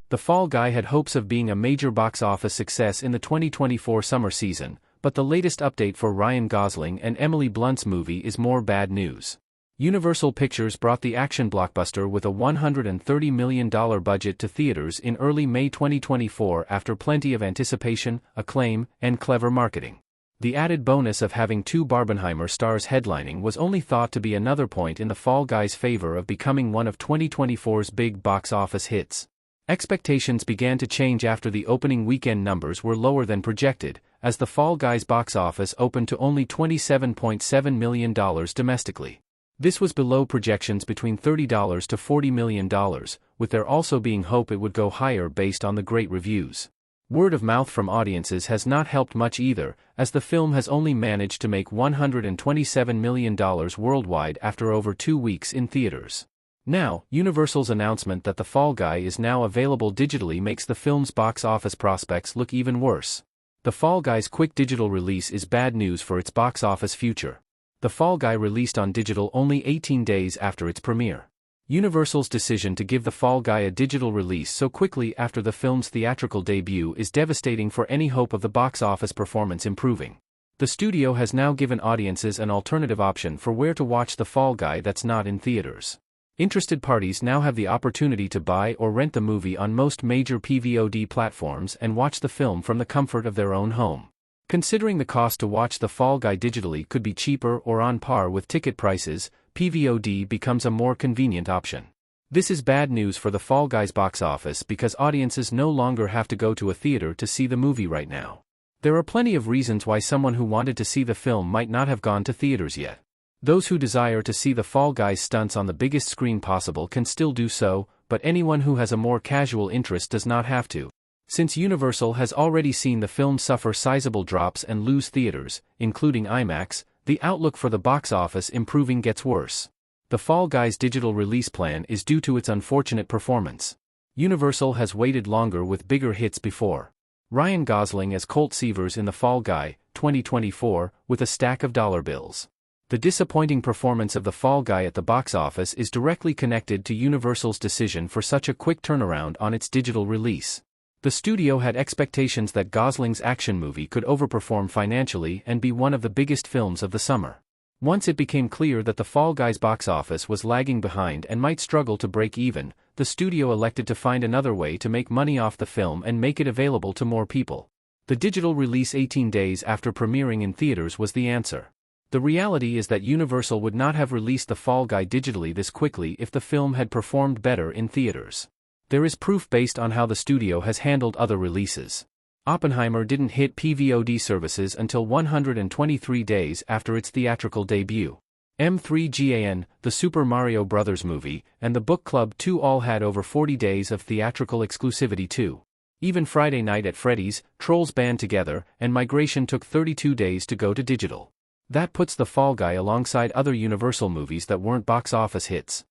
The Fall Guy had hopes of being a major box office success in the 2024 summer season, but the latest update for Ryan Gosling and Emily Blunt's movie is more bad news. Universal Pictures brought the action blockbuster with a $130 million budget to theaters in early May 2024 after plenty of anticipation, acclaim, and clever marketing. The added bonus of having two Barbenheimer stars headlining was only thought to be another point in the Fall Guy's favor of becoming one of 2024's big box office hits. Expectations began to change after the opening weekend numbers were lower than projected, as the Fall Guy's box office opened to only $27.7 million domestically. This was below projections between $30 to $40 million, with there also being hope it would go higher based on the great reviews. Word of mouth from audiences has not helped much either, as the film has only managed to make $127 million worldwide after over 2 weeks in theaters. Now, Universal's announcement that The Fall Guy is now available digitally makes the film's box office prospects look even worse. The Fall Guy's quick digital release is bad news for its box office future. The Fall Guy released on digital only 18 days after its premiere. Universal's decision to give The Fall Guy a digital release so quickly after the film's theatrical debut is devastating for any hope of the box office performance improving. The studio has now given audiences an alternative option for where to watch The Fall Guy that's not in theaters. Interested parties now have the opportunity to buy or rent the movie on most major PVOD platforms and watch the film from the comfort of their own home. Considering the cost to watch The Fall Guy digitally could be cheaper or on par with ticket prices, PVOD becomes a more convenient option. This is bad news for The Fall Guy's box office because audiences no longer have to go to a theater to see the movie right now. There are plenty of reasons why someone who wanted to see the film might not have gone to theaters yet. Those who desire to see The Fall Guy's stunts on the biggest screen possible can still do so, but anyone who has a more casual interest does not have to. Since Universal has already seen the film suffer sizable drops and lose theaters, including IMAX, the outlook for the box office improving gets worse. The Fall Guy's digital release plan is due to its unfortunate performance. Universal has waited longer with bigger hits before. Ryan Gosling as Colt Seavers in The Fall Guy, 2024, with a stack of dollar bills. The disappointing performance of The Fall Guy at the box office is directly connected to Universal's decision for such a quick turnaround on its digital release. The studio had expectations that Gosling's action movie could overperform financially and be one of the biggest films of the summer. Once it became clear that The Fall Guy's box office was lagging behind and might struggle to break even, the studio elected to find another way to make money off the film and make it available to more people. The digital release 18 days after premiering in theaters was the answer. The reality is that Universal would not have released The Fall Guy digitally this quickly if the film had performed better in theaters. There is proof based on how the studio has handled other releases. Oppenheimer didn't hit PVOD services until 123 days after its theatrical debut. M3GAN, the Super Mario Bros. Movie, and The Book Club 2 all had over 40 days of theatrical exclusivity too. Even Friday Night at Freddy's, Trolls Band Together, and Migration took 32 days to go to digital. That puts The Fall Guy alongside other Universal movies that weren't box office hits.